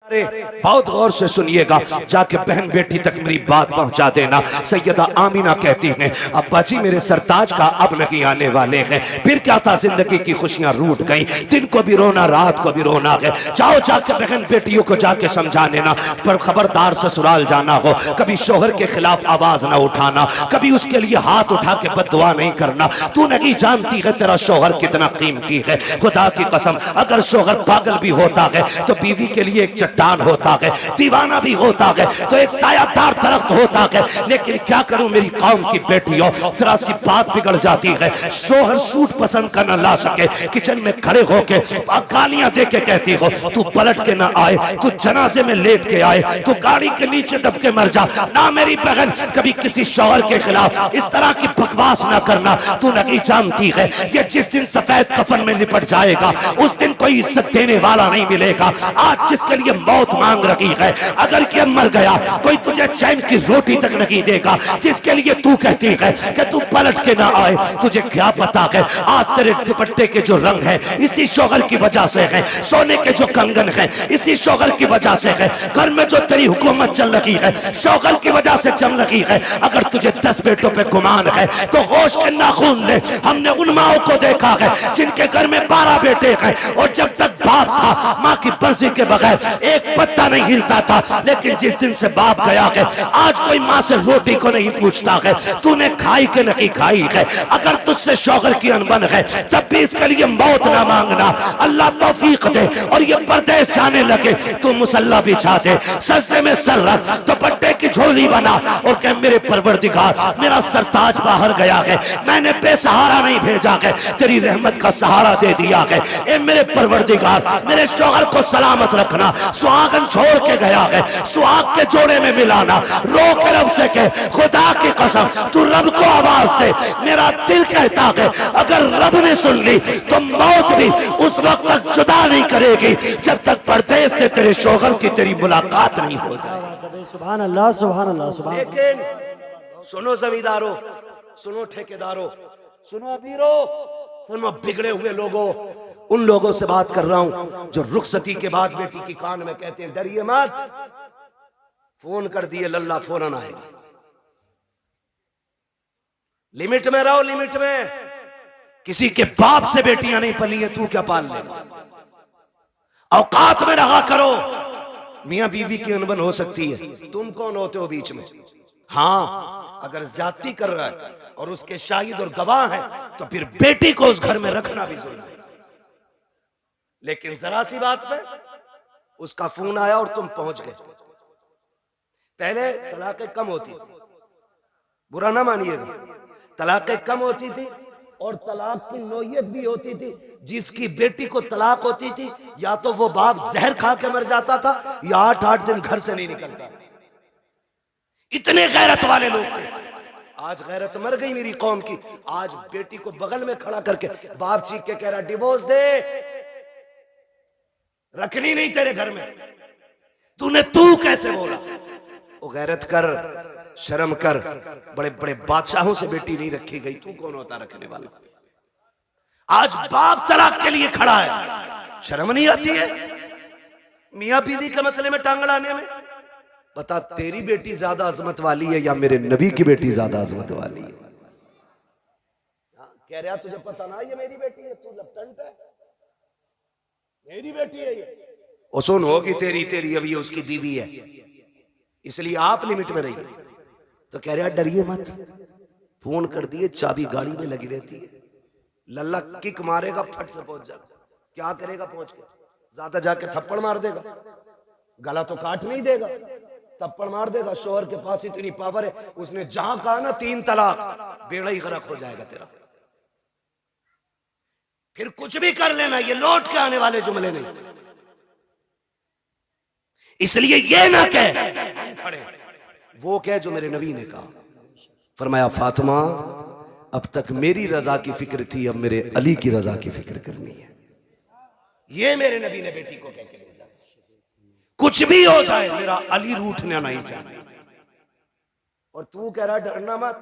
अरे बहुत गौर से सुनिएगा, जाके बहन बेटी तक मेरी बात पहुंचा देना। सैयदा आमीना कहती हैं, अब्बा जी मेरे सरताज का अब नहीं आने वाले हैं। फिर क्या था, जिंदगी की खुशियां रूठ गई, दिन को भी रोना रात को भी रोना है। जाओ जाके बहन बेटियों को जाके समझा देना, पर खबरदार ससुराल जाना हो कभी शोहर के खिलाफ आवाज ना उठाना, कभी उसके लिए हाथ उठा के बददुआ नहीं करना। तू नहीं जानती है तेरा शोहर कितना कीमती है। खुदा की कसम, अगर शोहर पागल भी होता है तो बीवी के लिए एक चट्टान होता है, दीवाना भी होता है तो एक सायादार दरख्त होता है। लेकिन क्या करूं मेरी कौम की बेटियों, जरा सी बात बिगड़ जाती है। शोहर सूट पसंद करना ला सके, किचन में खड़े होके गालियां दे के कहती हो, तू पलट के ना आए, तू जनाजे में लेट के आए, तू गाड़ी के नीचे दब के मर जा। ना मेरी बहन, कभी किसी शोहर के खिलाफ इस तरह की बकवास ना करना। तू नहीं जानती है, ये जिस दिन सफेद कफन में लिपट जाएगा उस दिन कोई इज्जत देने वाला नहीं मिलेगा। आज जिसके लिए मौत मांग रही है, अगर ये मर गया कोई तुझे चैन की रोटी तक नहीं देगा। जिसके लिए तू कहती है कि तू पलट के ना आए, तुझे क्या पता है आज तेरे दुपट्टे के जो रंग है इसी शोहर की वजह से है, सोने के जो कंगन है इसी शोहर की वजह से है, घर में जो तेरी हुकूमत चल रही है शोहर की वजह से चल रही है। अगर तुझे 10 बेटों पे गुमान है तो होश के नाखून ले। हमने उन माओं को देखा है जिनके घर में 12 बेटे हैं और जब तक बाप था माँ की मर्जी के बगैर एक पत्ता नहीं हिलता था। लेकिन जिस दिन से बाप गया है आज कोई माँ से रोटी को नहीं पूछता है, तूने खाई के नहीं खाई है। अगर तुझसे शौहर की अनबन है तब भी इसके लिए मौत ना मांगना। अल्लाह तौफीक दे और ये परदेश जाने लगे, तू मुसल्ला बिछा दे, सजदे में सर रख, दुपट्टे की झोली बना और कह मेरे परवरदिगार मेरा सरताज बाहर गया है, मैंने बेसहारा नहीं भेजा है, तेरी रहमत का सहारा दे दिया है। ए मेरे परवरदिगार मेरे शौहर को सलामत रखना। सुहागन छोड़ के गया है, सुहाग के जोड़े में मिलाना। रो के रब से कह, खुदा की कसम तू रब को आवाज दे। मेरा दिल कहता है अगर रब ने सुन ली तो मौत भी उस वक्त तक जुदा नहीं करेगी जब तक परदेश से तेरे शौहर की तेरी मुलाकात नहीं हो जाए। सुभान अल्लाह, सुभान अल्लाह, सुभान। लेकिन सुनो जमींदारों, सुनो ठेकेदारों, सुनो अमीरों, सुनो बिगड़े हुए लोगों, उन लोगों से बात कर रहा हूं जो रुखसती के बाद बेटी की कान में कहते हैं डरिए मत, फोन कर दिए लल्ला फौरन आएगा। लिमिट में रहो, लिमिट में। किसी के बाप से बेटियां नहीं पली है, तू क्या पाल लेगा। औकात में रहा करो। मियां बीवी की अनबन हो सकती है, तुम कौन होते हो बीच में। हाँ, अगर ज्यादती कर रहा है और उसके शाहिद और गवाह हैं तो फिर बेटी को उस घर में रखना भी जरूरी है। लेकिन जरा सी बात पे उसका फोन आया और तुम पहुंच गए। पहले तलाकें कम होती थी, बुरा ना मानिएगा, तलाकें कम होती थी और तलाक की नौयत भी होती थी। जिसकी बेटी को तलाक होती थी या तो वो बाप जहर खा के मर जाता था या 8-8 दिन घर से नहीं निकलता। इतने गैरत वाले लोग थे। आज गैरत मर गई मेरी कौम की। आज बेटी को बगल में खड़ा करके बाप चीख के कह रहा डिवोर्स दे, रखनी नहीं तेरे घर में। तू कैसे बोला। वो गैरत कर, शर्म कर। बड़े बड़े बादशाहों से बेटी नहीं रखी गई, तू कौन होता रखने वाला। आज बाप तलाक के लिए खड़ा है, शर्म नहीं आती है मियां बीवी के मसले में टांग अड़ाने में। बता तेरी बेटी ज्यादा अजमत वाली है या मेरे नबी की बेटी ज्यादा अजमत वाली है। कह रहा तुझे पता ना ये मेरी बेटी है, तू लपटंट है, मेरी बेटी है ये। और सुन होगी तेरी अभी उसकी बीवी है, इसलिए आप लिमिट में रहिए। तो कह रहा डरिए मत, फोन कर दिए, चाबी गाड़ी में लगी रहती है, लल्ला किक मारेगा फट से पहुंच जाएगा। क्या करेगा पहुंच के, ज्यादा जाके थप्पड़ मार देगा, गला तो काट नहीं देगा, थप्पड़ मार देगा। शोहर के पास इतनी पावर है, उसने जहां कहा ना 3 तलाक, बेड़ा ही गरक हो जाएगा तेरा। फिर कुछ भी कर लेना, ये लौट के आने वाले जुमले नहीं। इसलिए ये ना कह खड़े, वो कह जो मेरे नबी ने कहा। फरमाया फातिमा अब तक मेरी रजा की फिक्र थी, अब मेरे अली की रजा की फिक्र करनी है। ये मेरे नबी ने बेटी को कह के भेजा। कुछ भी हो जाए मेरा अली रूठना नहीं चाहिए। और तू कह रहा डरना मत,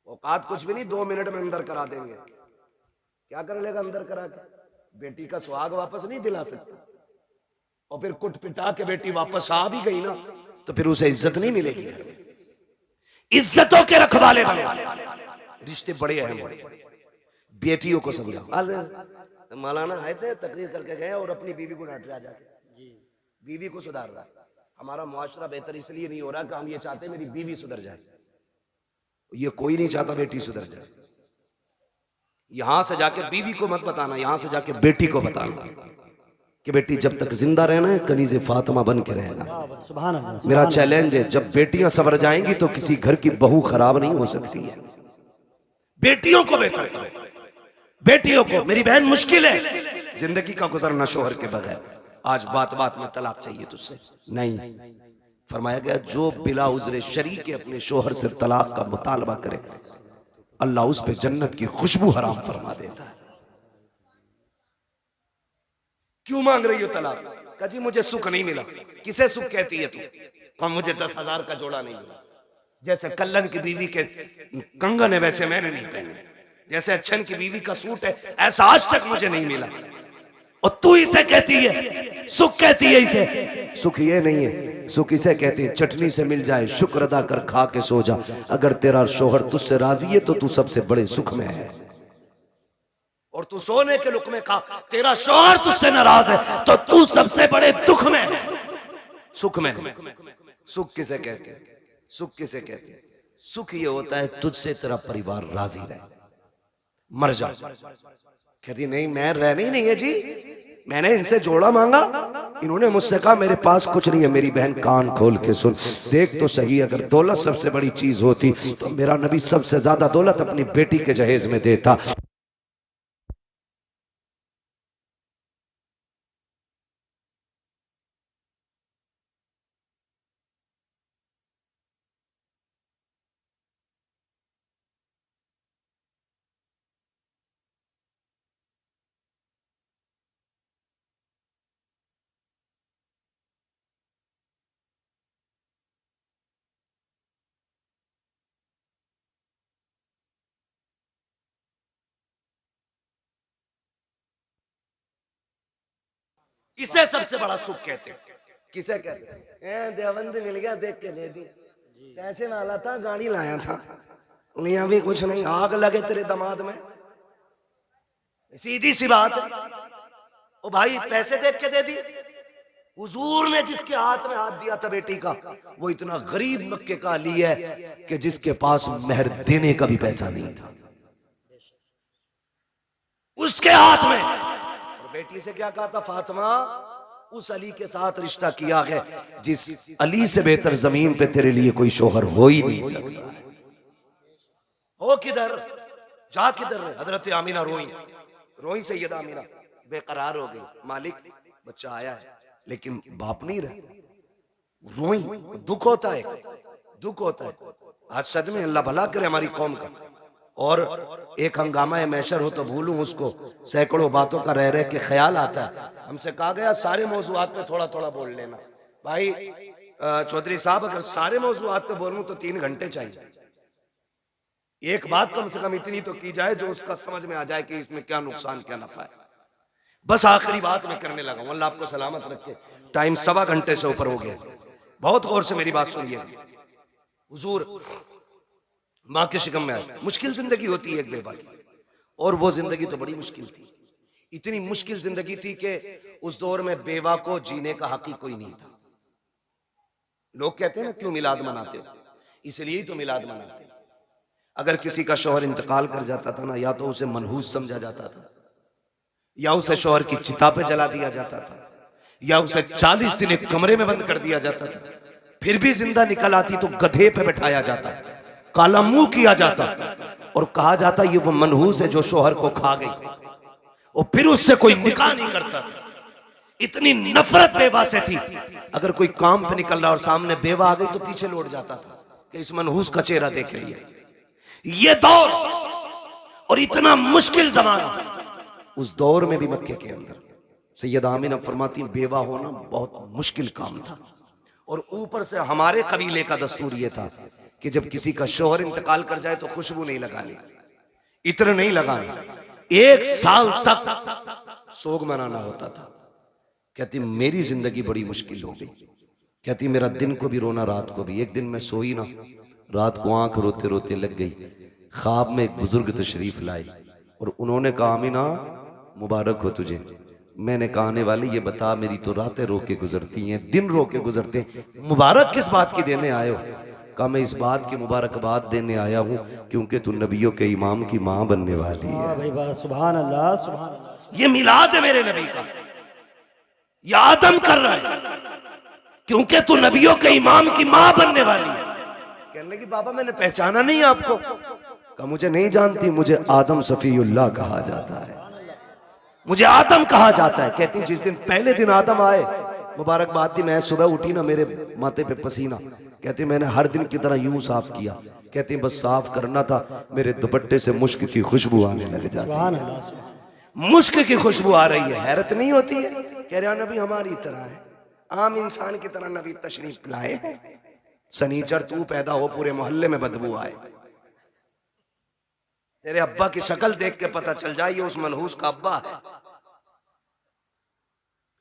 औकात कुछ भी नहीं, 2 मिनट में अंदर करा देंगे। क्या कर लेगा अंदर करा के, बेटी का सुहाग वापस नहीं दिला सकता। और फिर कुट पिटा के बेटी वापस आ भी गई ना तो फिर उसे इज्जत नहीं मिलेगी घर में। इज्जतों के रखवाले बने, रिश्ते बड़े अहम हैं। बेटियों को समझाओ। आज मौलाना आए थे, तकरीर करके गए और अपनी बीवी को डांट रहा जाके, बीवी को सुधार रहा। हमारा मुआशरा बेहतर इसलिए नहीं हो रहा कि हम ये चाहते मेरी बीवी सुधर जाए। ये कोई नहीं चाहता बेटी सुधर जाए। यहां से जाके बीवी को मत बताना, यहां से जाके बेटी को बताना कि बेटी जब तक जिंदा रहना है कनीज़े फातिमा बन के रहना। सुभान अल्लाह। मेरा चैलेंज है, जब बेटियां सवर जाएंगी तो किसी घर की बहू खराब नहीं हो सकती है। बेटियों को बेहतर करो, बेटियों को। मेरी बहन मुश्किल है जिंदगी का गुजरना शोहर के बगैर। आज बात बात में तलाक चाहिए तुझसे, नहीं। फरमाया गया जो बिला उज़्र शरी के अपने शोहर से तलाक का मुतालबा करे अल्लाह उस पे जन्नत की खुशबू हराम फरमा देता है। क्यों मांग रही हो तलाक? कहा जी मुझे सुख नहीं मिला। किसे सुख कहती है तू? कहा मुझे 10,000 का जोड़ा नहीं मिला। जैसे कल्लन की बीवी के कंगन है वैसे मैंने नहीं पहने, जैसे अच्छन की बीवी का सूट है ऐसा आज तक मुझे नहीं मिला। और तू इसे कहती है सुख, कहती है इसे सुख? ये नहीं है सुख, इसे कहते हैं चटनी से मिल जाए शुक्र अदा कर खा के सो जा। अगर तेरा शोहर तुझसे राजी है तो तू सबसे बड़े सुख में है। और तू सोने के लुक में खा, तेरा शोहर तुझसे नाराज है तो तू सबसे बड़े दुख में है, सुख में नहीं। सुख किसे कहते हैं? सुख किसे कहते हैं? सुख ये होता है तुझसे तेरा परिवार राजी रहे। मर जा, कहती नहीं मैं रहना ही नहीं है जी, मैंने इनसे जोड़ा मांगा, इन्होंने मुझसे कहा मेरे पास कुछ नहीं है। मेरी बहन कान खोल के सुन, देख तो सही, अगर दौलत सबसे बड़ी चीज होती तो मेरा नबी सबसे ज्यादा दौलत अपनी बेटी के जहेज में देता। इसे सबसे बड़ा सुख कहते हैं। किसे कहते हैं? देवबंद मिल गया देख के दे दी, पैसे वाला था गाड़ी लाया था, लिया भी कुछ नहीं, आग लगे तेरे दामाद में। सीधी सी बात है। ओ भाई पैसे देख के दे दी। हुजूर ने जिसके हाथ में हाथ दिया था बेटी का, वो इतना गरीब मक्के का अली है कि जिसके पास मेहर देने का भी पैसा नहीं था, उसके हाथ में। और बेटी से क्या कहा था? फातिमा उस अली के साथ रिश्ता किया है जिस अली से बेहतर जमीन पे तेरे लिए कोई शोहर हो ही नहीं सकता। हो किधर, जा किधर? हजरत आमीना रोई, रोई सैयदा आमीना बेकरार हो गई। मालिक बच्चा आया है लेकिन बाप नहीं रहे। रोई, दुख होता है, दुख होता है। आज सच में अल्लाह भला करे हमारी कौम का। और एक हंगामा मैशर हो तो भूलूं उसको, सैकड़ों बातों का रह रह के ख्याल आता है। हमसे कहा गया सारे मौजूआत पे थोड़ा थोड़ा बोल लेना। भाई चौधरी साहब अगर सारे मौजूआत पे बोलूं तो 3 घंटे चाहिए। एक बात कम से कम इतनी तो की जाए जो उसका समझ में आ जाए कि इसमें क्या नुकसान क्या नफा है। बस आखिरी बात मैं करने लगा हूं, अल्लाह आपको सलामत रखे। टाइम 1.25 घंटे से ऊपर हो गया। बहुत गौर से मेरी बात सुनिए। हुजूर माँ के शिकम में आए, मुश्किल जिंदगी होती है एक बेवा की, और वो जिंदगी तो बड़ी मुश्किल थी। इतनी मुश्किल जिंदगी थी कि उस दौर में बेवा को जीने का हक ही कोई नहीं था। लोग कहते हैं ना क्यों मिलाद मनाते हो? इसलिए ही तो मिलाद मनाते हैं। अगर किसी का शौहर इंतकाल कर जाता था ना, या तो उसे मनहूस समझा जाता था, या उसे शौहर की चिता पे जला दिया जाता था, या उसे 40 दिन एक कमरे में बंद कर दिया जाता था। फिर भी जिंदा निकल आती तो गधे पे बैठाया जाता, काला मुंह किया जाता और कहा जाता ये वो मनहूस है जो शौहर को खा गई, और फिर उससे कोई निकाह नहीं करता। इतनी नफरत बेवा से थी। अगर कोई काम पे निकल रहा और सामने बेवा आ गई तो पीछे लौट जाता था कि इस मनहूस का चेहरा देख लिया। ये दौर और इतना मुश्किल जमाना, उस दौर में भी मक्के के अंदर सैयदा आमीना फरमाती बेवा होना बहुत मुश्किल काम था। और ऊपर से हमारे कबीले का दस्तूर ये था कि जब किसी का शौहर इंतकाल कर जाए तो खुशबू नहीं लगानी, इत्र नहीं लगाना, 1 साल तक सोग मनाना होता था। कहती मेरी जिंदगी बड़ी मुश्किल हो गई। कहती मेरा दिन को भी रोना रात को भी। एक दिन मैं सोई ना, रात को आंख रोते रोते लग गई। ख्वाब में एक बुजुर्ग तशरीफ लाए और उन्होंने कहा आमीना मुबारक हो तुझे। मैंने कहा आने वाले ये बता, मेरी तो रातें रो के गुजरती हैं, दिन रो के गुजरते हैं, मुबारक किस बात की देने आए हो? कहा मैं इस बात की मुबारकबाद देने आया हूँ क्योंकि तू नबियों के इमाम की माँ बनने वाली है। वाह भाई वाह, सुभान अल्लाह सुभान अल्लाह। ये मिलाद है मेरे नबी का, ये आदम कर रहा है क्योंकि तू नबियों के इमाम की माँ बनने वाली है। कहने लगी बाबा मैंने पहचाना नहीं आपको। कहा मुझे नहीं जानती, मुझे आदम सफीउल्लाह कहा जाता है, मुझे आदम कहा जाता है। कहती जिस दिन पहले दिन आदम आए मुबारकबाद दी, मैं सुबह उठी ना मेरे माथे पे पसीना। कहती मैंने हर दिन की तरह यूं साफ किया। कहती बस साफ करना था, मेरे दुपट्टे से मुश्क की खुशबू आने लग जाती सुभान है। अल्लाह। मुश्क की खुशबू आ रही है, हैरत नहीं होती है? कह रहा नबी हमारी तरह है, आम इंसान की तरह नबी तशरीफ लाए हैं। सनीचर तू पैदा हो पूरे मोहल्ले में बदबू आए, तेरे अब्बा की शक्ल देख के पता चल जाए ये उस मनहूस का अब्बा है,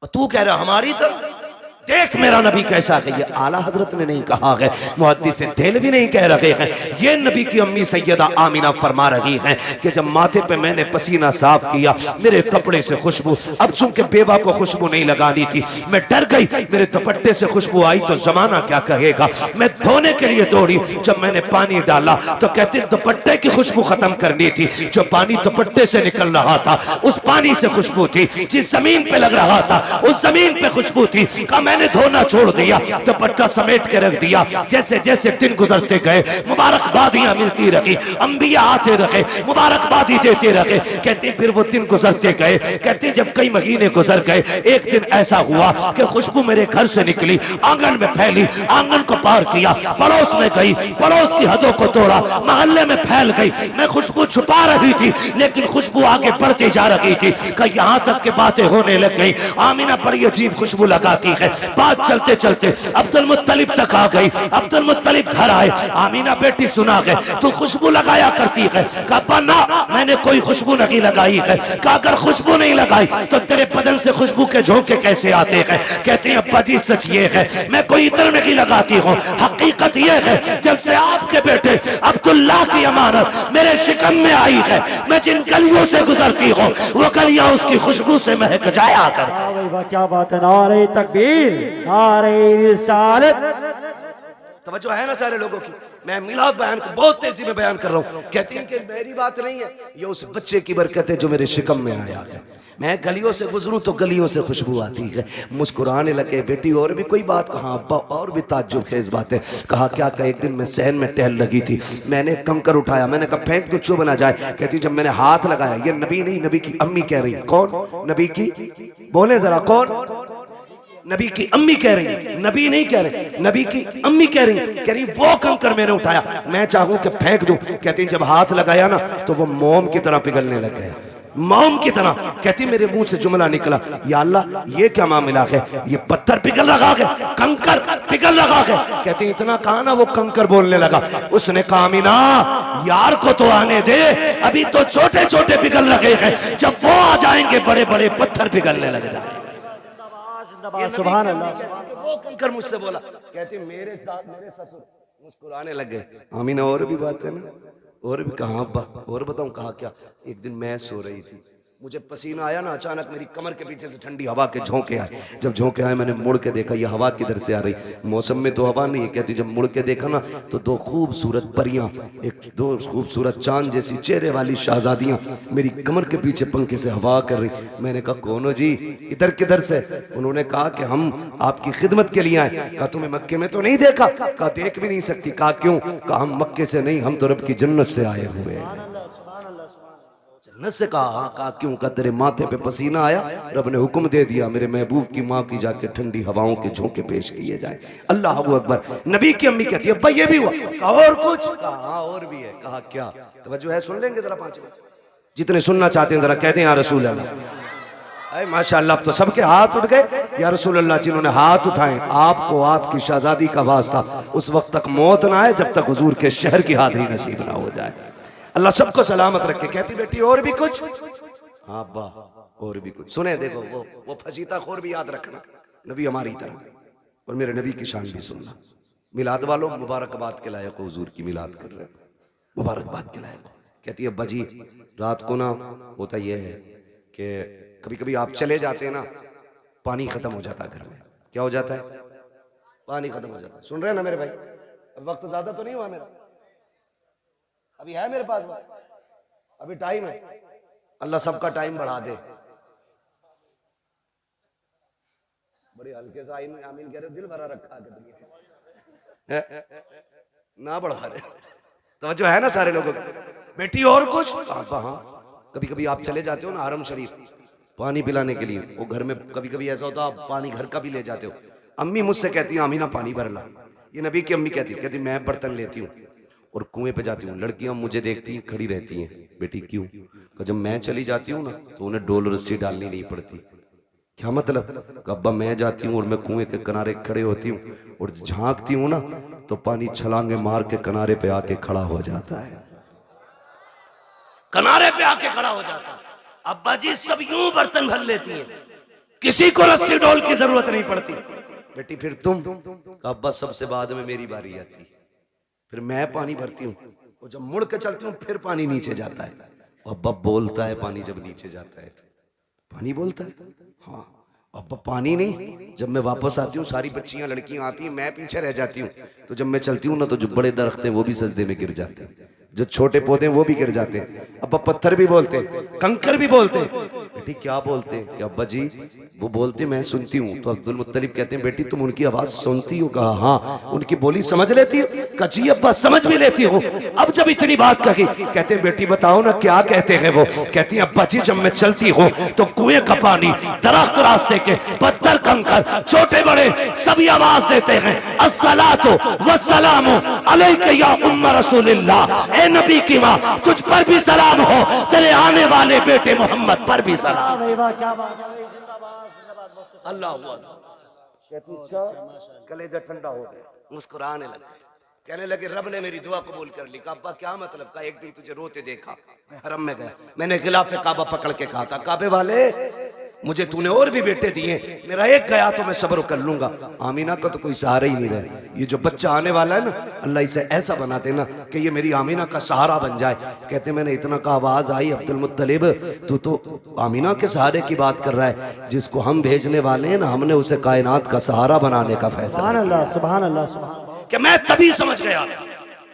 और तू कह रहा हमारी तरह। देख मेरा नबी कैसा है। ये आला हजरत ने नहीं कहा है, मुहद्दिस देहलवी नहीं कह रहे हैं, ये नबी की अम्मी सैयदा आमिना फरमा रही हैं कि जब माथे पे मैंने पसीना साफ किया मेरे कपड़े से खुशबू, अब चूंकि बेवा को खुशबू नहीं लगानी थी मैं डर गई, मेरे दुपट्टे से खुशबू आई तो जमाना क्या कहेगा। मैं धोने के लिए दौड़ी, जब मैंने पानी डाला तो कहते दुपट्टे की खुशबू खत्म करनी थी। जो पानी दुपट्टे से निकल रहा था उस पानी से खुशबू थी, जिस जमीन पे लग रहा था उस जमीन पे खुशबू थी। कहा मैंने धोना छोड़ दिया, दुपट्टा समेट के रख दिया। जैसे जैसे दिन गुजरते गए मुबारकबादियां मिलती रही, अंबिया आते रहे, मुबारकबादी देते रहे। कहते फिर वो दिन गुजरते गए। कहते जब कई महीने गुजर गए एक दिन ऐसा हुआ कि खुशबू मेरे घर से निकली, आंगन में फैली, आंगन को पार किया, पड़ोस में गई, पड़ोस की हदों को तोड़ा, मोहल्ले में फैल गई। मैं खुशबू छुपा रही थी लेकिन खुशबू आगे बढ़ती जा रही थी कि यहाँ तक के बातें होने लग गई। आमिना बड़ी अजीब खुशबू लगाती है। बात चलते चलते अब्दुल मुत्तलिब तक आ गई। अब्दुल मुत्तलिब घर आए, आमीना बेटी सुना गए तू खुशबू लगाया करती है। कहा ना मैंने कोई खुशबू नहीं लगाई है। कहा अगर खुशबू नहीं लगाई तो तेरे बदन से खुशबू के झोंके कैसे आते हैं? कहते हैं अब्बा जी सच ये है मैं कोई इत्र नहीं लगाती हूँ, हकीकत ये है जब से आपके बेटे अब्दुल्लाह की अमानत मेरे शिकम में आई है मैं जिन गलियों से गुजरती हूँ वो गलियां उसकी खुशबू से महक जाया कर। वाह भाई वाह, क्या बात है। नारे तकबीर, नारे रिसालत। तवज्जो है ना सारे लोगों की? मैं मिलाद बयान को बहुत तेजी में बयान कर रहा हूँ। कहती हैं कि मेरी बात नहीं है, ये उस बच्चे की बरकत है जो मेरे शिकम में आया है। मैं गलियों से गुजरूं तो गलियों से खुशबू आती है। मुस्कुराने लगे बेटी और भी कोई बात? कहा अब्बा और भी ताज्जुब खेज बात है। कहा क्या? का एक दिन मैं सहन में टहल लगी थी, मैंने कंकर उठाया, मैंने कहा फेंक तो चुभ ना जाए। कहती जब मैंने हाथ लगाया, ये नबी नहीं नबी की अम्मी कह रही। कौन? नबी की, बोले जरा कौन? नबी की अम्मी कह रही है, नबी नहीं कह रहे, नबी की अम्मी कह रही वो कंकर मैंने उठाया, मैं चाहूं कि फेंक दूं। कहती जब हाथ लगाया ना तो वो मोम की तरह पिघलने लग गया, मोम की तरह। कहती मेरे मुंह से जुमला निकला, या अल्लाह ये क्या मामला है, ये पत्थर पिघल रहा है, कंकर पिघल रहा है। कहती इतना कहा ना वो कंकर बोलने लगा। उसने कहा आमीना यार को तो आने दे, अभी तो छोटे छोटे पिघल रहे हैं, जब वो आ जाएंगे बड़े बड़े पत्थर पिघलने लग जाएंगे। सुभान अल्लाह। वो कंकर मुझसे बोला। कहती मेरे ससुर मुस्कुराने लग गए। आमीना और भी बात है ना, और भी कहा अब्बा और बताऊं? कहा क्या? एक दिन मैं सो रही थी, मुझे पसीना आया ना, अचानक मेरी कमर के पीछे से ठंडी हवा के झोंके आए। जब झोंके आए मैंने मुड़ के देखा, ये हवा किधर से आ रही? मौसम में तो हवा नहीं है। कहती जब मुड़ के देखा ना तो दो खूबसूरत परियां, दो खूबसूरत चांद जैसी चेहरे वाली शहजादियां मेरी कमर के पीछे पंखे से हवा कर रही। मैंने कहा कौन हो जी, इधर किधर से? उन्होंने कहा कि हम आपकी खिदमत के लिए आए। कहा तुम्हें मक्के में तो नहीं देखा? कहा देख भी नहीं सकती। कहा क्यों? कहा हम मक्के से नहीं, हम तो रब की जन्नत से आए हुए हैं। जन्नत से? कहा क्यों? का तेरे माथे पे पसीना आया, रब ने हुक्म दे दिया मेरे महबूब की माँ की जाके ठंडी हवाओं के झोंके पेश किए जाए। अल्लाह अकबर। नबी की अम्मी कहती है भाई ये भी हुआ? कहा और कुछ? कहा और भी है। कहा क्या? तवज्जो है, सुन लेंगे जरा 5 मिनट, जितने सुनना चाहते हैं जरा कहते हैं या रसूल अल्लाह। माशाअल्लाह अब तो सबके हाथ उठ गए या रसूल अल्लाह। जिन्होंने हाथ उठाए आपको आपकी शहजादी का वास्ता उस वक्त तक मौत ना आए जब तक हुजूर के शहर की हाजिरी नसीब ना हो जाए। अल्लाह सबको सलामत रखे। कहती बेटी और भी कुछ? हाँ अब्बा और भी कुछ सुने, देखो वो फजीता खोर भी याद रखना, नबी हमारी तरह, और मेरे नबी की शान भी सुनना। मिलाद वालों, मुबारकबाद के लायक हो, हुजूर की मिलाद कर रहे हो, मुबारकबाद के लायक हो। कहती है अब्बा जी रात को ना होता यह है कि कभी कभी आप चले जाते हैं ना, पानी खत्म हो जाता है घर में। क्या हो जाता है? पानी खत्म हो जाता है। सुन रहे हैं ना मेरे भाई? अब वक्त ज्यादा तो नहीं हुआ मेरा, अभी है मेरे पास वक्त, अभी टाइम है। अल्लाह सबका टाइम बढ़ा दे। बड़ी हल्के से आमीन आमीन कह रहे हो, दिल भरा रखा है ना, बढ़ा रहे तो जो है ना सारे लोगों को। बेटी और कुछ? हाँ, कभी कभी आप चले जाते हो ना हरम शरीफ पानी पिलाने के लिए, वो घर में कभी कभी ऐसा होता है आप पानी घर का भी ले जाते हो। अम्मी मुझसे कहती है आमीना पानी भर ला, ये नबी की अम्मी कहती मैं बर्तन लेती हूँ और कुएं पे जाती हूँ। लड़कियां मुझे देखती हैं, खड़ी रहती हैं, बेटी क्यों? जब मैं चली जाती हूँ ना तो उन्हें डोल रस्सी डालनी नहीं पड़ती। क्या मतलब? अब्बा मैं जाती हूँ और मैं कुएं के किनारे खड़े होती हूँ और झांकती हूँ ना तो पानी छलांगे मार के किनारे पे आके खड़ा हो जाता है, किनारे पे आके खड़ा हो जाता है। अब्बा जी सब यूं बर्तन भर लेती हैं, किसी को रस्सी डोल की जरूरत नहीं पड़ती। बेटी फिर तुम? अब्बा सबसे बाद में मेरी बारी आती, फिर मैं पानी भरती हूँ और जब मुड़ के चलती हूँ फिर पानी नीचे जाता है। अब्बा बोलता है पानी जब नीचे जाता है तो पानी बोलता है। हाँ अब्बा पानी नहीं। जब मैं वापस आती हूँ सारी बच्चियां लड़कियां आती हैं, मैं पीछे रह जाती हूँ, तो जब मैं चलती हूँ ना तो जो बड़े दरख्त हैं वो भी सजदे में गिर जाते हैं, जो छोटे पौधे वो भी गिर जाते हैं। अब्बा पत्थर भी बोलते, कंकर भी बोलते। बेटी क्या बोलते? कि अब्बा जी वो बोलते मैं सुनती हूँ। तो अब्दुल मुत्तलिब कहते हैं बेटी तुम उनकी आवाज सुनती हो? कहा हाँ। उनकी बोली समझ लेती हो? कहा जी अब्बा समझ भी लेती हो। अब जब इतनी बात कही कहते हैं बेटी बताओ ना क्या कहते हैं वो? कहती है अब्बा जी जब मैं चलती हूँ तो कुएं का पानी, दरख्त, रास्ते के पत्थर, कंकर, छोटे बड़े सभी आवाज देते हैं अस्सलातु वस्सलामु अलैका या उम्म रसूलिल्लाह। ए नबी की माँ तुझ पर भी सलाम हो, तेरे आने वाले बेटे मोहम्मद पर भी सलाम। अल्लाह कलेजा ठंडा हो गया, मुस्कुराने लगे, कहने लगे रब ने मेरी दुआ कबूल कर ली। अब्बा क्या मतलब? का एक दिन तुझे रोते देखा, मैं हरम में गया, मैंने गिलाफे काबा पकड़ के कहा था काबे वाले मुझे तूने और भी बेटे दिए, मेरा एक गया तो मैं सब्र कर लूंगा। आमीना का तो कोई सहारा ही नहीं रहा। ये जो बच्चा आने वाला है ना अल्लाह इसे ऐसा बना देना कि ये मेरी आमीना का सहारा बन जाए। कहते मैंने इतना का आवाज आई अब्दुल मुत्तलिब तू तो आमीना के सहारे की बात कर रहा है, जिसको हम भेजने वाले हैं ना हमने उसे कायनात का सहारा बनाने का फैसला। सुभान अल्लाह, सुभान अल्लाह, सुभान। कि मैं तभी समझ गया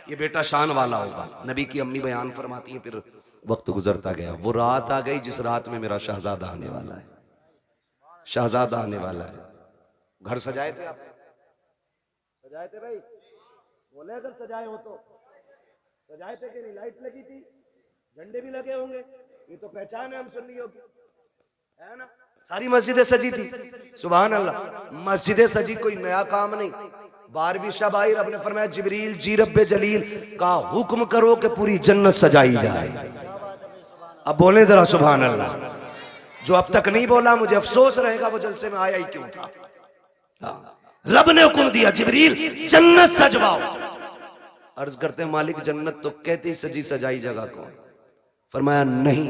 ये बेटा शान वाला होगा। नबी की अम्मी बयान फरमाती है फिर वक्त गुजरता गया, वो रात आ गई जिस रात में मेरा शहजादा आने वाला है, शहजादा आने वाला है। घर सजाए थे आप? सजाए थे भाई? बोले अगर सजाए हो तो सजाए थे कि नहीं? लाइट लगी थी, झंडे भी लगे होंगे, ये तो पहचान है हम सुन्नियों की, है ना? सारी मस्जिदें सजी थी। सुभान अल्लाह, मस्जिदें सजी कोई नया काम नहीं। 12वीं शब आई, रब ने फरमाया जिब्रील जी रब्बे जलील का हुक्म करो कि पूरी जन्नत सजाई जाए। अब बोले जरा सुभान अल्लाह। जो अब तक नहीं बोला मुझे अफसोस रहेगा वो जलसे में आया ही क्यों था। रब ने हुक्म दिया जिब्रील जन्नत सजवाओ। अर्ज करते हैं मालिक जन्नत तो कहते ही सजी सजाई जगह को। फरमाया नहीं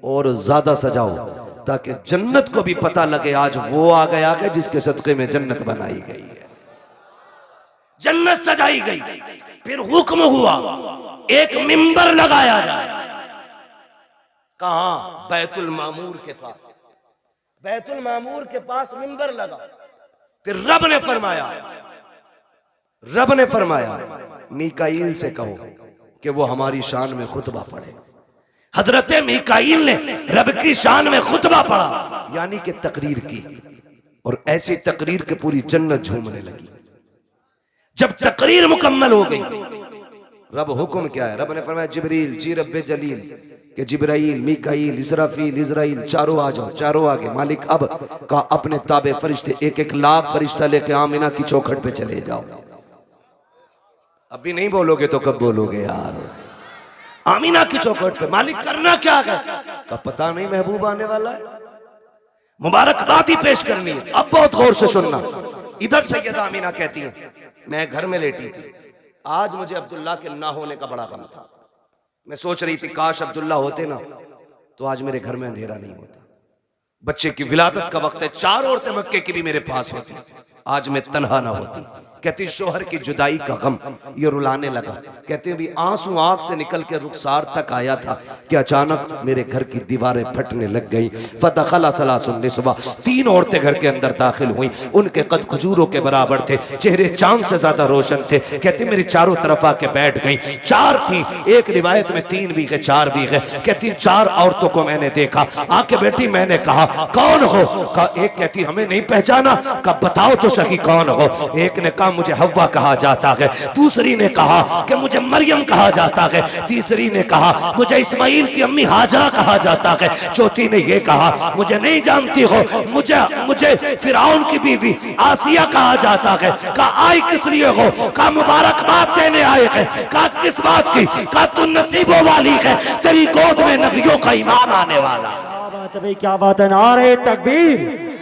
और ज्यादा सजाओ ताकि जन्नत को भी पता लगे आज वो आ गया कि जिसके सदके में जन्नत बनाई गई है। जन्नत सजाई गई, फिर हुक्म हुआ एक मिंबर लगाया जाए। कहां? बैतुल मामूर के पास। बैतुल मामूर के पास मिंबर लगा। फिर रब ने फरमाया मीकाईल से कहो कि वो हमारी शान में खुतबा पढ़े। हजरत मीकाईल ने रब की शान में खुतबा पढ़ा, यानी कि तकरीर की, और ऐसी तकरीर के पूरी जन्नत झूमने लगी। जब तकरीर मुकम्मल हो गई रब हुक्म क्या है? रब ने फरमाया जिब्रील जी रब्बे जलील कि जिब्राइल, मीकाईल, इसराफील, इजराइल चारों आ जाओ। चारों आगे। मालिक अब का अपने ताबे फरिश्ते 1-1 लाख फरिश्ता लेके आमीना की चौखट पे चले जाओ। अभी नहीं बोलोगे तो कब बोलोगे यार? आमीना की चौखट पे। मालिक करना क्या है? का पता नहीं, महबूब आने वाला है, मुबारकबाद ही पेश करनी है। अब बहुत गौर से सुनना। इधर सैयदा आमीना कहती है मैं घर में लेटी थी, आज मुझे अब्दुल्ला के ना होने का बड़ा गम था। मैं सोच रही थी काश अब्दुल्ला होते ना तो आज मेरे घर में अंधेरा नहीं होता। बच्चे की विलादत का वक्त है, 4 औरतें मक्के की भी मेरे पास होती, आज मैं तन्हा ना होती। कहती शोहर की जुदाई का गम ये रुलाने लगा। कहते भी आंसू आंख से निकल के रुखसार तक आया था कि अचानक मेरे घर की दीवारें फटने लग गई। फदखला सलासुन निस्वा, 3 औरतें घर के अंदर दाखिल हुई। उनके कद खजूरों के बराबर थे, चेहरे चांद से ज्यादा रोशन थे। कहती मेरी चारों तरफ आके बैठ गई। 4 थी, एक रिवायत में 3 भी गए 4 भी गए। कहती 4 औरतों को मैंने देखा, आके बैठी। मैंने कहा कौन हो? कहा एक कहती हमें नहीं पहचाना। कहा बताओ तो सही कौन हो? एक ने कहा मुझे हव्वा कहा जाता है, दूसरी ने कहा कि मुझे मरियम कहा जाता है, तीसरी ने कहा मुझे इस्माइल की अम्मी हाजरा कहा जाता है, चौथी ने यह कहा मुझे नहीं जानती हो, मुझे फिरौन की बीवी आसिया कहा जाता है। कहा आई किस लिए हो? कहा मुबारकबाद देने आए हैं। कहा किस बात की? कहा तू नसीबों वाली है, तेरी गोद में नबियों का इमाम आने वाला। क्या बात है भाई, क्या बात है। नारे तकबीर,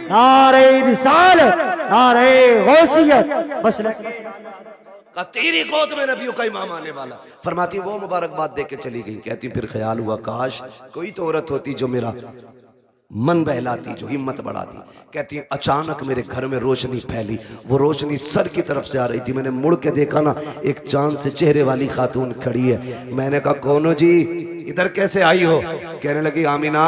नारे रिसालत, नारे गौसियत। बस तेरी गोद में नबियों का इमाम आने वाला। फरमाती वो मुबारकबाद दे के चली गई। कहती फिर ख्याल हुआ काश कोई तो औरत होती जो मेरा मन बहलाती, जो हिम्मत बढ़ाती। कहती है अचानक मेरे घर में रोशनी फैली, वो रोशनी सर की तरफ से आ रही थी। मैंने मुड़ के देखा ना, एक चांद से चेहरे वाली खातून खड़ी है। मैंने कहा कौन हो जी, इधर कैसे आई हो? कहने लगी आमीना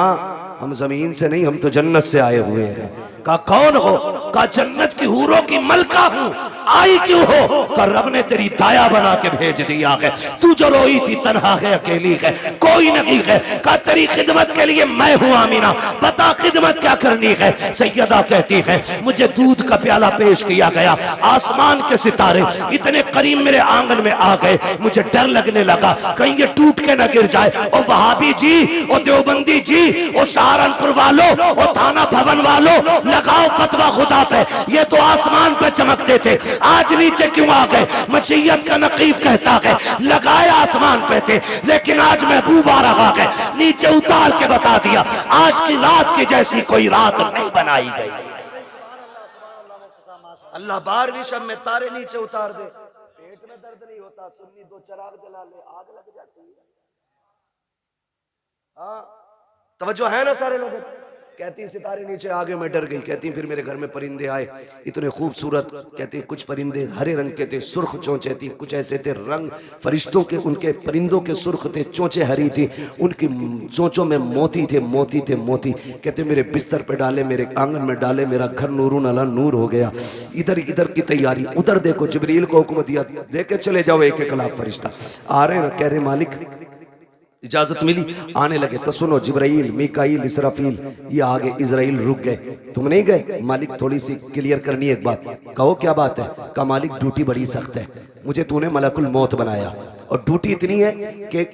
हम जमीन से नहीं, हम तो जन्नत से आए हुए हैं। कहा कौन हो? कहा जन्नत की हूरों की मलका हूं। आई क्यों हो? कहा रब ने तेरी दाया बना के भेज दिया है, तू जो रोई थी तन्हा है, अकेली है, कोई नहीं है। कहा तेरी खिदमत के लिए मैं हूं आमीना, बता खिदमत क्या करनी है? सैयदा कहती है मुझे दूध का प्याला पेश किया गया, आसमान के सितारे इतने करीब मेरे आंगन में आ गए, मुझे डर लगने लगा कहीं ये टूट के न गिर जाए। ओ वहाबी जी, ओ देवबंदी जी, ओ सहारनपुर वालों, ओ थाना भवन वालों, लगाओ फतवा खुदा पे। ये तो आसमान पे चमकते थे, आज नीचे क्यों आ गए? मशीयत का नकीब कहता है लगाए आसमान पे थे, लेकिन आज महबूब आ रहा है, नीचे उतार के बता दिया आज की रात की जैसी कोई रात नहीं बनाई गई। अल्लाह 12वीं शब में तारे नीचे उतार दे, पेट में दर्द नहीं होता, सुन्नी 2 चिराग जला ले, आग लग जाती है। हाँ तवज्जो है ना सारे लोगों? कहती सितारे नीचे आगे मैं डर गई। कहती फिर मेरे घर में परिंदे आए, इतने खूबसूरत। कहती कुछ परिंदे हरे रंग के थे, सुर्ख चोंचे थी, कुछ ऐसे थे रंग फरिश्तों के, उनके परिंदों के सुर्ख थे, चोंचे हरी थी, उनकी चोंचों में मोती थे, मोती थे मोती। कहते मेरे बिस्तर पे डाले, मेरे आंगन में डाले, मेरा घर नूरुन अला नूर हो गया। इधर इधर की तैयारी, उधर देखो जिब्रील को हुक्म दिया लेके चले जाओ 1-1 लाख फरिश्ता आ रहे हैं। कह रहे मालिक इजाजत मिली, आने लगे तो सुनो जिब्राइल, मीकाईल, इसराफील, ये आगे इजराइल रुक गए। तुम नहीं गए? मालिक थोड़ी सी क्लियर करनी है एक बात। कहो क्या बात है? कहा मालिक ड्यूटी बड़ी सख्त है, मुझे तूने मलकुल मौत बनाया और ड्यूटी इतनी है कि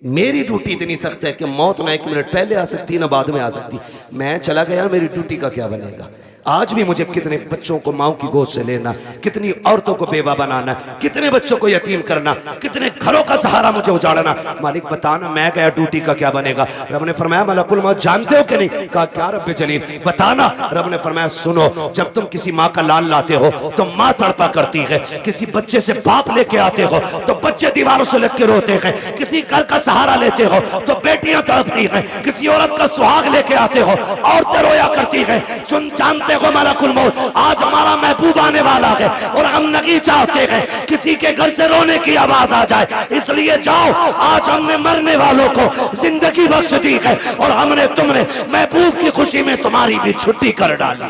मेरी ड्यूटी इतनी सख्त है कि मौत ना 1 मिनट पहले आ सकती ना बाद में आ सकती। मैं चला गया, मेरी ड्यूटी का क्या बनेगा? आज भी मुझे कितने बच्चों को माओ की गोद से लेना, कितनी औरतों को बेवा बनाना, कितने बच्चों को यतीम करना, कितने घरों का सहारा मुझे उजाड़ना। मालिक बताना मैं गया ड्यूटी का क्या बनेगा? रब ने फरमाया मलकुल मौत जानते हो कि नहीं? कहा क्या रब्बे जलील बताना। रब ने फरमाया सुनो, जब तुम किसी माँ का लाल लाते हो तो माँ तड़पा करती है, किसी बच्चे से बाप लेके आते हो तो बच्चे दीवारों से लग के रोते हैं, किसी घर का सहारा लेते हो तो बेटियां तड़पती हैं, किसी औरत का सुहाग लेके आते हो औरतें रोया करती हैं। जानते हो मलकुल मौत आज हमारा महबूब आने वाला है और हम नहीं चाहते हैं किसी के घर से रोने की आवाज आ जाए, इसलिए जाओ आज हमने मरने वालों को जिंदगी बख्श दी है और हमने तुमने महबूब की खुशी में तुम्हारी भी छुट्टी कर डाली।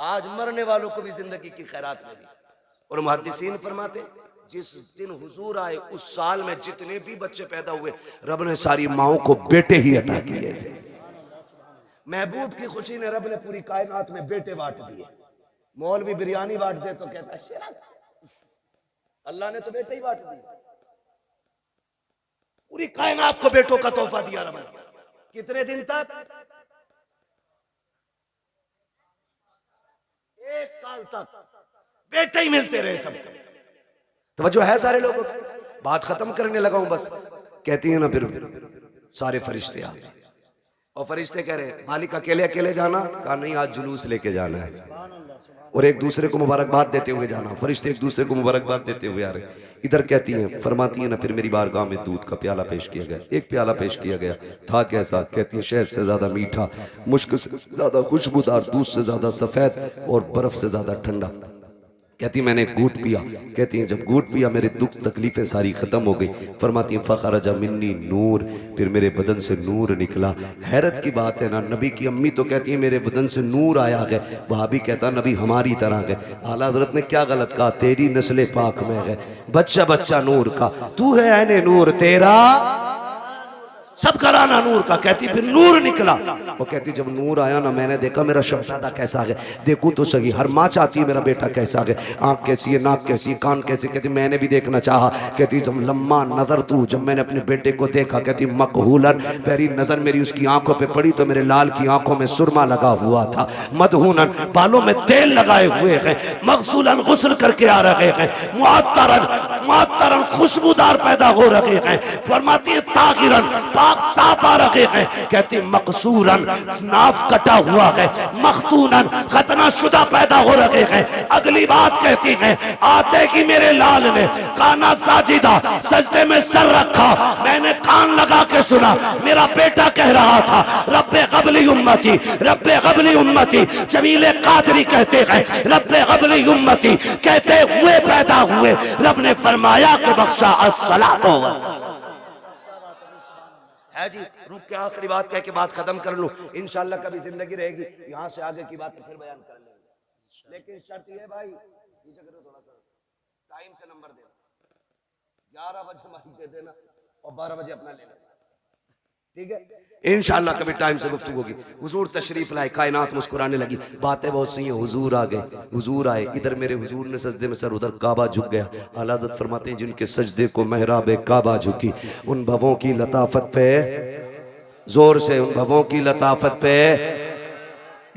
आज मरने वालों को भी जिंदगी की खैरात मिली। और मुहद्दिसीन फरमाते जिस दिन हुजूर आए उस साल में जितने भी बच्चे पैदा हुए रब ने सारी माओं को बेटे ही अता किए थे। महबूब की खुशी ने रब ने पूरी कायनात में बेटे बांट दिए। मौलवी बिरयानी बांट दे तो कहता है शेरा, अल्लाह ने तो बेटे ही बांट दिए। पूरी कायनात को बेटों का तोहफा दिया रब ने। कितने दिन तक? 1 साल तक बेटे ही मिलते रहे सबको। तवज्जो है सारे लोगों की? बात खत्म करने लगा हूं बस। कहती है ना फिर सारे फरिश्ते आ गए और फरिश्ते कह रहे मालिक अकेले अकेले जाना? कहा नहीं आज जुलूस लेके जाना है। और एक दूसरे को मुबारकबाद देते हुए जाना, फरिश्ते एक दूसरे को मुबारकबाद देते हुए आ रहे। इधर कहती हैं, फरमाती हैं ना, फिर मेरी बारगाह में दूध का प्याला पेश किया गया। एक प्याला पेश किया गया, था कैसा? कहती हैं शहद से ज्यादा मीठा, मुश्क से ज्यादा खुशबूदार, दूध से ज्यादा सफेद और बर्फ से ज्यादा ठंडा। कहती मैंने घूट पिया। कहती हैं जब घूट पिया मेरे दुख तकलीफें सारी खत्म हो गई। फरमाती हैं फ़खरजा मिन्नी नूर, फिर मेरे बदन से नूर निकला। हैरत की बात है ना, नबी की अम्मी तो कहती है मेरे बदन से नूर आया गया, वहाबी कहता नबी हमारी तरह गए। आला हज़रत ने क्या गलत कहा? तेरी नस्ल पाक में गए, बच्चा बच्चा नूर का, तू है ऐने नूर, तेरा सब कराना नूर का। कहती फिर नूर निकला। वो कहती जब नूर आया ना, मैंने देखा मेरा शहजादा कैसा है, देखूं तो सही, हर माँ चाहती है मेरा बेटा कैसा है, आंख कैसी है, नाक कैसी है, कान कैसे। कहती मैंने भी देखना चाहा। कहती जब लम्मा नजर तू, जब मैंने अपने बेटे को देखा, कहती मकहूलन, पहली नजर मेरी उसकी आंखों पे पड़ी तो मेरे लाल की आंखों में सुरमा लगा हुआ था, मदहूनन, बालों में तेल लगाए हुए हैं, मगसूलन, गुस्ल करके आ रहे हैं, मुअत्तरन खुशबूदार पैदा हो रहे हैं। फरमाती है ताहिरन, साफ आ रहे हैं। कहती मकसूरन, नाफ कटा हुआ है, मखतूनन, खतना शुदा पैदा हो रहे हैं। अगली बात कहती है आते ही मेरे लाल ने काना साजिदा, सजदे में सर रखा, मैंने कान लगा के सुना, मेरा बेटा कह रहा था रब्बे क़ब्ली उम्मती, रब्बे क़ब्ली उम्मती। जमीले कादरी कहते हैं रब्बे क़ब्ली उम्मती कहते हुए पैदा हुए। रब ने फरमाया कि बख्शा अस्सलातो है जी। रुक के आखिरी बात कह के बात खत्म कर लूं, इंशाल्लाह कभी जिंदगी रहेगी यहाँ से आगे की बात फिर बयान कर लेंगे। लेकिन शर्त ये भाई, नीचे करो थोड़ा सा, टाइम से नंबर देना, 11 बजे माइक दे देना और 12 बजे अपना ले लेना, ठीक है। इंशाल्लाह कभी टाइम से गुफ्तगू होगी। हुजूर तशरीफ लाए, कायनात मुस्कुराने लगी, बातें बहुत सी हैं। हुजूर आ गए, हुजूर आए, इधर मेरे हुजूर ने सजदे में सर, उधर काबा झुक गया। आला हज़रत फरमाते हैं जिनके सजदे को महराब काबा झुकी, उन भवों की लताफत पे, जोर से, उन भवों की लताफत पे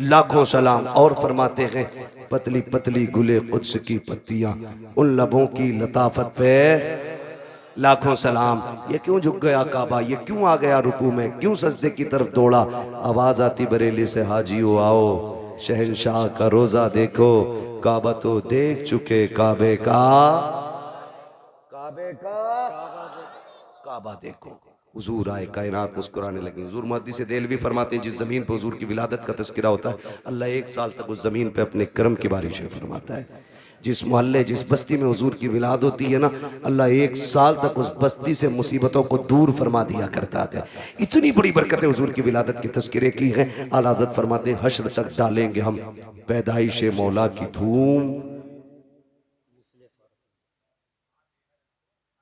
लाखों सलाम। और फरमाते हैं पतली पतली गुले कुद्स की पत्तियां, उन लबों की लताफत पे लाखों सलाम। ये क्यों झुक गया काबा, ये क्यों आ गया रुकू में, क्यों सजदे की तरफ दौड़ा? आवाज आती बरेली से हाजियो आओ, शहंशाह का रोजा देखो, काबा तो देख चुके, काबे का, काबे का काबा देखो। हुजूर आए, कायनात मुस्कुराने लगी। हुजूर मुहद्दिस देलवी फरमाते हैं जिस जमीन पर हुजूर की विलादत का तज़किरा होता है, अल्लाह 1 साल तक उस जमीन पे अपने करम की बारिशें फरमाता है। जिस मोहल्ले, जिस बस्ती में हुजूर की विलादत होती है ना, अल्लाह 1 साल तक उस बस्ती से मुसीबतों को दूर फरमा दिया करता है। इतनी बड़ी बरकतें हुजूर की विलादत की तज़किरे की हैं। आला हज़रत फरमाते हैं हश्र तक डालेंगे हम पैदाइश मौला की धूम,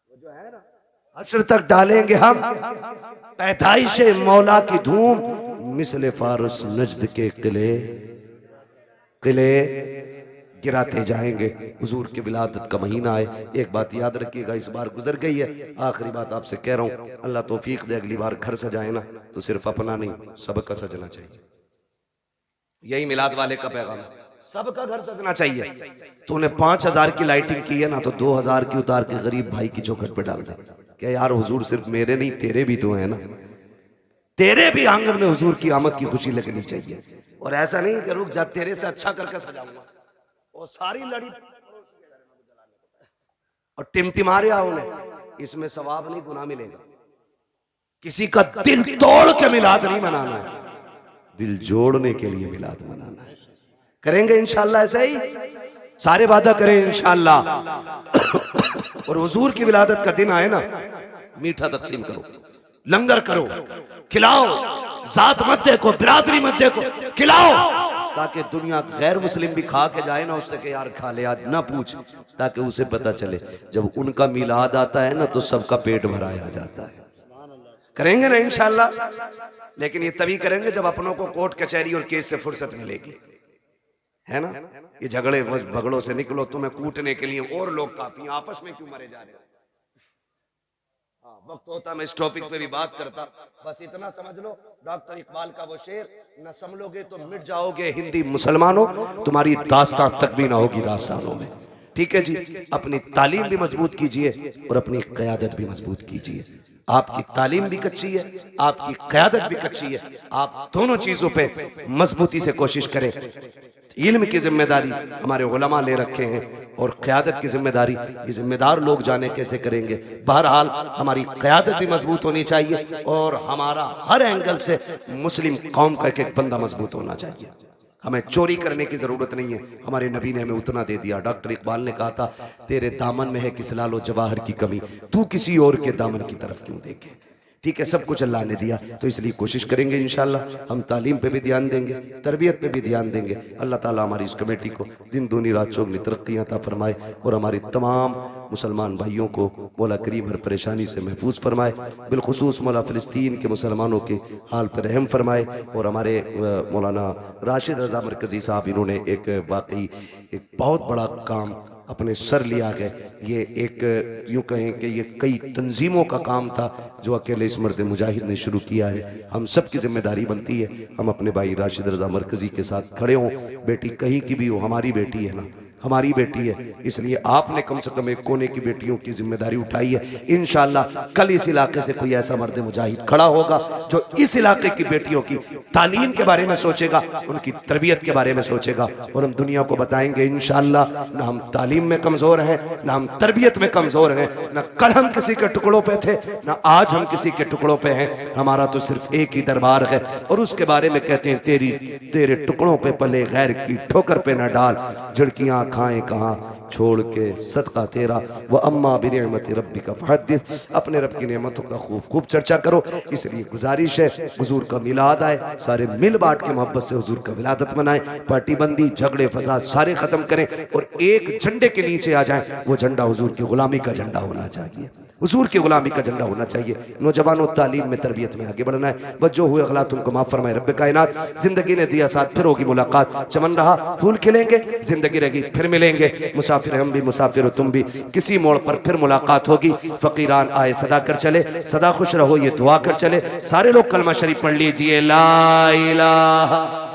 जो है ना, हश्र तक डालेंगे हम पैदाइश मौला की धूम, मिसले फारस नजद के किले किले गिराते जाएंगे। हुजूर की विलादत का महीना है। एक बात याद रखिएगा, इस बार गुजर गई है, आखिरी बात आपसे कह रहा हूँ, अल्लाह तौफीक दे अगली बार घर सजाए ना तो सिर्फ अपना नहीं, सबका सजना चाहिए। यही मिलाद वाले का पैगाम है, सबका घर सजना चाहिए। तूने 5000 की लाइटिंग की है ना, तो 2000 की उतार के गरीब भाई की चौखट पे डाल दे। क्या यार, हुजूर सिर्फ मेरे नहीं तेरे भी तो है ना, तेरे भी आंगन में हुजूर की आमद की खुशी लगनी चाहिए। और ऐसा नहीं कि रुक जा, तेरे से अच्छा करके सजाऊंगा, और सारी लड़ी और टिमटिमा रहा उन्हें, इसमें सवाब नहीं, गुनाह मिलेगा। किसी का दिल तोड़ के मिलाद नहीं मनाना है, दिल जोड़ने के लिए मिलाद मनाना है। करेंगे इंशाल्लाह, ऐसा ही सारे वादा करें इंशाल्लाह। और हुजूर की विलादत का दिन आए ना, मीठा तकसीम करो, लंगर करो, खिलाओ, जात मत देखो, बिरादरी मत देखो, खिलाओ, ताकि दुनिया गैर मुस्लिम भी खा के जाए ना, उससे कि यार खा ले आज, ना पूछ, ताकि उसे पता चले जब उनका मिलाद आता है ना तो सबका पेट भराया जाता है। करेंगे ना इंशाल्लाह, लेकिन ये तभी करेंगे जब अपनों को कोर्ट कचहरी और केस से फुर्सत मिलेगी, है ना। ये झगड़े भगड़ों से निकलो, तुम्हें कूटने के लिए और लोग काफी, आपस में क्यों मरे जा रहे हो। वक्त होता मैं इस टॉपिक पे भी बात करता, बस इतना समझ लो, डॉक्टर इकबाल का वो शेर, न संभलोगे तो मिट जाओगे हिंदी मुसलमानों, तुम्हारी दास्तान तक भी ना होगी दास्तानों में। ठीक है जी, अपनी तालीम भी मजबूत कीजिए और अपनी क़यादत भी मजबूत कीजिए। आपकी तालीम भी कच्ची है, आपकी क़यादत भी कच्ची है, आप दोनों चीजों पे मजबूती से कोशिश करें। इल्म की जिम्मेदारी हमारे उलमा ले रखे हैं और क़यादत की जिम्मेदारी ये जिम्मेदार लोग जाने कैसे करेंगे। बहरहाल हमारी क़यादत भी मजबूत होनी चाहिए और हमारा हर एंगल से मुस्लिम कौम का एक एक बंदा मजबूत होना चाहिए। हमें चोरी करने की ज़रूरत नहीं है, हमारे नबी ने हमें उतना दे दिया। डॉक्टर इकबाल ने कहा था तेरे दामन में है किस लालो जवाहर की कमी, तू किसी और के दामन की तरफ क्यों देखे। ठीक है, सब कुछ अल्लाह ने दिया, तो इसलिए कोशिश करेंगे इंशाअल्लाह हम तालीम पे भी ध्यान देंगे, तरबियत पे भी ध्यान देंगे। अल्लाह ताला हमारी इस कमेटी को दिन दूनी रात चौगनी तरक्कियां अता फरमाए और हमारी तमाम मुसलमान भाइयों को मौला करीम हर परेशानी से महफूज फरमाए। बिलखुसूस मौला फ़िलिस्तीन के मुसलमानों के हाल पर रहम फरमाए। और हमारे मौलाना राशिद रज़ा मरकज़ी साहब, इन्होंने एक वाकई एक बहुत बड़ा काम अपने सर लिया है। ये एक यूँ कहें कि ये कई तंजीमों का काम था जो अकेले इस मर्द मुजाहिद ने शुरू किया है। हम सब की जिम्मेदारी बनती है हम अपने भाई राशिद रज़ा मरकज़ी के साथ खड़े हों। बेटी कहीं की भी हो, हमारी बेटी है ना, हमारी बेटी है, इसलिए आपने कम से कम एक कोने की बेटियों की जिम्मेदारी उठाई है। इंशाअल्लाह कल इस इलाके से कोई ऐसा मर्द मुजाहिद खड़ा होगा जो इस इलाके की बेटियों की तालीम के बारे में सोचेगा, उनकी तरबियत के बारे में सोचेगा और हम दुनिया को बताएंगे इंशाअल्लाह ना हम तालीम में कमज़ोर हैं, ना हम तरबियत में कमज़ोर हैं, ना कल हम किसी के टुकड़ों पे थे, ना आज हम किसी के टुकड़ों पे हैं। हमारा तो सिर्फ एक ही दरबार है और उसके बारे में कहते हैं तेरे टुकड़ों पे पले गैर की ठोकर पे न डाल, झिड़कियाँ खाएं कहाँ छोड़ के सदका तेरा, व अम्मा बिनिअमति रब्बिका फहद्दिस, अपने रब की नेमतों का खूब खूब चर्चा करो। इसलिए गुजारिश है हुजूर का मिलाद आए, सारे मिल बांट के मोहब्बत से हुजूर का विलादत मनाएं, पार्टी बंदी झगड़े फसाद सारे खत्म करें और एक झंडे के नीचे आ जाएं। वो झंडा हुजूर की गुलामी का झंडा होना चाहिए, हुजूर की गुलामी का झंडा होना चाहिए। नौजवानों तालीम में तरबियत में आगे बढ़ना है। बच्चों हुए अगलात उनको माफ फरमाए रब्बे कायनात। जिंदगी ने दिया साथ, फिर होगी मुलाकात, चमन रहा फूल खिलेंगे, जिंदगी रहेगी फिर मिलेंगे। मुसाफिर हम भी, मुसाफिर हो तुम भी, किसी मोड़ पर फिर मुलाकात होगी। फकीरान आए सदा कर चले, सदा खुश रहो ये दुआ कर चले। सारे लोग कलमा शरीफ पढ़ लीजिए, ला इलाहा